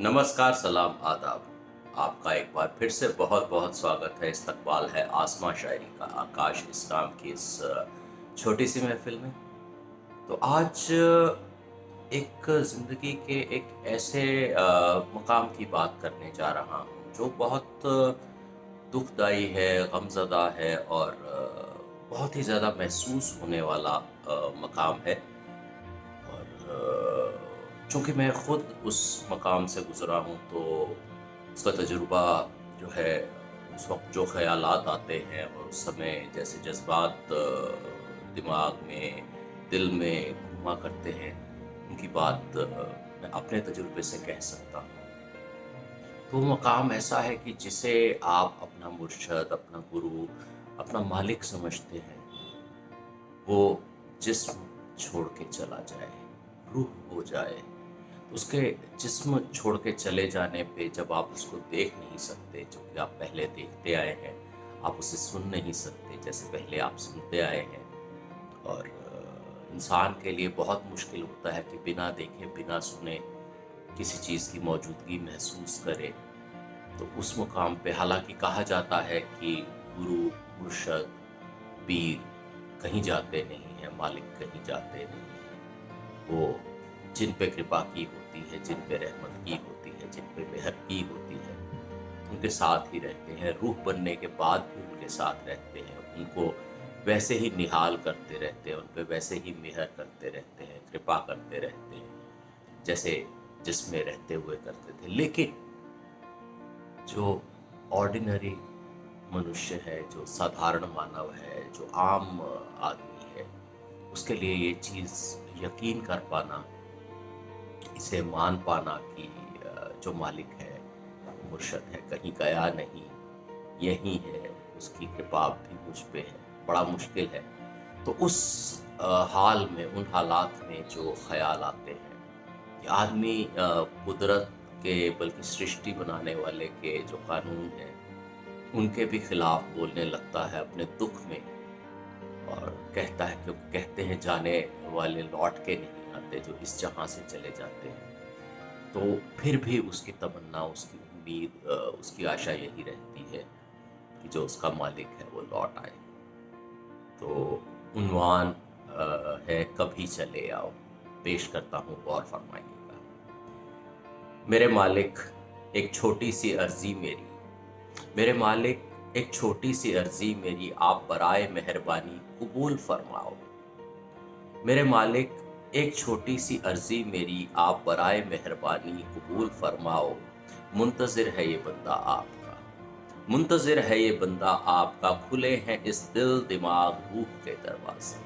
नमस्कार, सलाम, आदाब। आपका एक बार फिर से बहुत-बहुत स्वागत है। इस्तकबाल है आसमां शायरी का, आकाश इस नाम की इस छोटी-सी महफ़िल में। तो आज एक ज़िंदगी के एक ऐसे मकाम की बात करने जा रहा हूँ, जो बहुत दुखदाई है, गमज़दा है और बहुत ही ज़्यादा महसूस होने वाला मकाम है। और चूँकि मैं खुद उस मकाम से गुज़रा हूँ, तो उसका तजुर्बा जो है, उस वक़्त जो ख़यालात आते हैं और उस समय जैसे जज़्बात दिमाग में, दिल में घूमा करते हैं, उनकी बात मैं अपने तजुर्बे से कह सकता हूँ। तो वो मकाम ऐसा है कि जिसे आप अपना मुर्शद, अपना गुरु, अपना मालिक समझते हैं, वो जिस्म छोड़ के चला जाए, रूह हो जाए। उसके जिस्म छोड़ के चले जाने पे जब आप उसको देख नहीं सकते, जो कि आप पहले देखते आए हैं, आप उसे सुन नहीं सकते जैसे पहले आप सुनते आए हैं। और इंसान के लिए बहुत मुश्किल होता है कि बिना देखे, बिना सुने किसी चीज़ की मौजूदगी महसूस करे। तो उस मुकाम पे हालाँकि कहा जाता है कि गुरु, मुर्शद, पीर कहीं जाते नहीं हैं, मालिक कहीं जाते नहीं हैं। वो जिन पे कृपा की होती है, जिन पे रहमत की होती है, जिन पे मेहर की होती है, उनके साथ ही रहते हैं। रूह बनने के बाद भी उनके साथ रहते हैं। उनको वैसे ही निहाल करते रहते हैं, उन पे वैसे ही मेहर करते रहते हैं, कृपा करते रहते हैं, जैसे जिसमें रहते हुए करते थे। लेकिन जो ऑर्डिनरी मनुष्य है, जो साधारण मानव है, जो आम आदमी है, उसके लिए ये चीज़ यकीन कर पाना, इसे मान पाना कि जो मालिक है, मुर्शद है, कहीं गया नहीं, यहीं है, उसकी कृपा अब भी मुझ पे है, बड़ा मुश्किल है। तो उस हाल में, उन हालात में जो ख़्याल आते हैं कि आदमी कुदरत के बल्कि सृष्टि बनाने वाले के जो कानून हैं, उनके भी खिलाफ बोलने लगता है अपने दुख में। और कहता है, क्योंकि कहते हैं जाने वाले लौट के नहीं आते, जो इस जहां से चले जाते हैं। तो फिर भी उसकी तमन्ना, उसकी उम्मीद, उसकी आशा यही रहती है कि जो उसका मालिक है वो लौट आए। तो उन्वान है कभी चले आओ, पेश करता हूँ, गौर फरमाइएगा। मेरे मालिक, एक छोटी सी अर्जी मेरी, मेरे मालिक, एक छोटी सी अर्जी मेरी, आप बराए मेहरबानी कबूल फरमाओ। मेरे मालिक, एक छोटी सी अर्जी मेरी, आप बराए मेहरबानी कबूल फरमाओ। मुंतज़िर है ये बंदा आपका, मुंतज़िर है ये बंदा आपका, खुले हैं इस दिल दिमाग रूह के दरवाजे,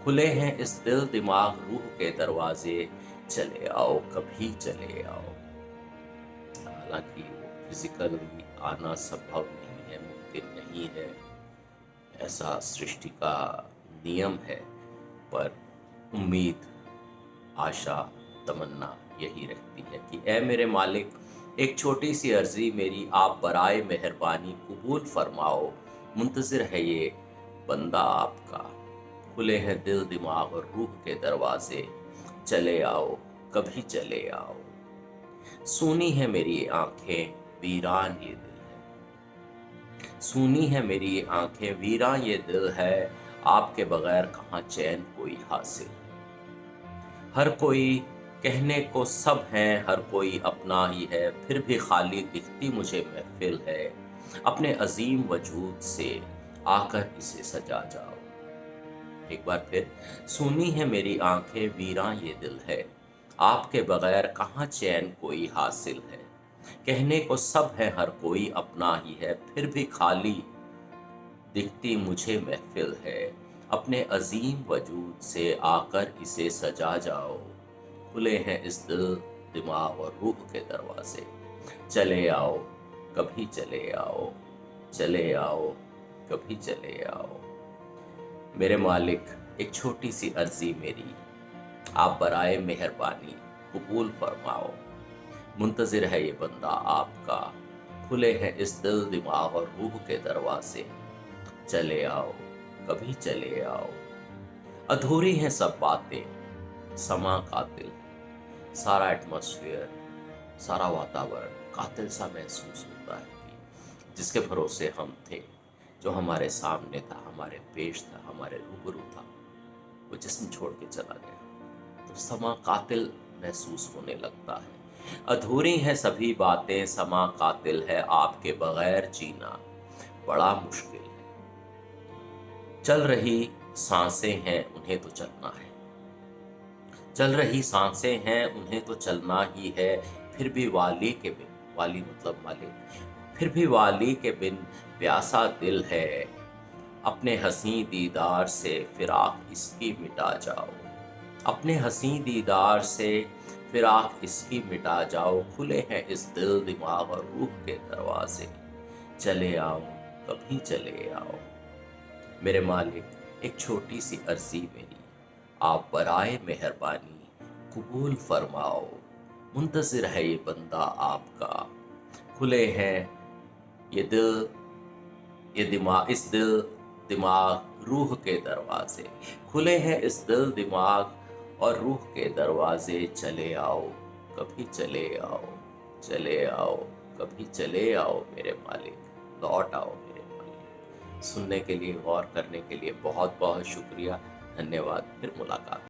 खुले हैं इस दिल दिमाग रूह के दरवाजे, चले आओ कभी चले आओ। हालांकि वो फिजिकली आना संभव नहीं है, मुमकिन नहीं है, ऐसा सृष्टि का नियम है। पर उम्मीद, आशा, तमन्ना यही रहती है कि ऐ मेरे मालिक, एक छोटी सी अर्जी मेरी, आप बराए मेहरबानी कबूल फरमाओ। मुंतज़िर है ये बंदा आपका, खुले हैं दिल दिमाग और रूह के दरवाजे, चले आओ कभी चले आओ। सूनी है मेरी आंखें, वीरान ये दिल है, सूनी है मेरी आंखें, वीरान ये दिल है, आपके बगैर कहाँ चैन कोई हासिल। हर कोई कहने को सब है, हर कोई अपना ही है, फिर भी खाली दिखती मुझे महफिल है। अपने अजीम वजूद से आकर इसे सजा जाओ। एक बार फिर, सूनी है मेरी आंखें, वीरां ये दिल है, आपके बगैर कहाँ चैन कोई हासिल है। कहने को सब है, हर कोई अपना ही है, फिर भी खाली दिखती मुझे महफिल है। अपने अजीम वजूद से आकर इसे सजा जाओ। खुले हैं इस दिल, दिमाग और रूह के दरवाजे, चले आओ कभी चले आओ, चले आओ कभी चले आओ। मेरे मालिक, एक छोटी सी अर्जी मेरी, आप बराए मेहरबानी कबूल फरमाओ। मुंतज़िर है ये बंदा आपका, खुले हैं इस दिल दिमाग और रूह के दरवाजे, चले आओ कभी चले आओ। अधूरी हैं सब बातें, समा कातिल है, सारा एटमॉस्फेयर सारा वातावरण कातिल सा महसूस होता है कि जिसके भरोसे हम थे, जो हमारे सामने था, हमारे पेश था, हमारे रूबरू था, वो जिस्म छोड़ के चला गया। तो समा कातिल महसूस होने लगता है। अधूरी हैं सभी बातें, समा कातिल है, आपके बगैर जीना बड़ा मुश्किल है। चल रही सांसें हैं, उन्हें तो चलना है। चल रही सांसें हैं, उन्हें तो चलना ही है। फिर भी वाली के बिन, वाली मतलब मालिक, फिर भी वाली के बिन प्यासा दिल है। अपने हंसी दीदार से फिराक इसकी मिटा जाओ। अपने हंसी दीदार से फिराक इसकी मिटा जाओ। खुले हैं इस दिल दिमाग और रूह के दरवाजे। चले आओ, कभी चले आओ। मेरे मालिक, एक छोटी सी अर्जी मेरी, आप बराए मेहरबानी कबूल फरमाओ। मुंतज़िर है ये बंदा आपका। खुले हैं ये दिल, ये दिमाग, इस दिल दिमाग रूह के दरवाजे। खुले हैं इस दिल दिमाग और रूह के दरवाजे। चले आओ, कभी चले आओ। चले आओ, कभी चले आओ मेरे मालिक, लौट आओ मेरे मालिक। सुनने के लिए, गौर करने के लिए बहुत बहुत शुक्रिया। धन्यवाद। फिर मुलाकात।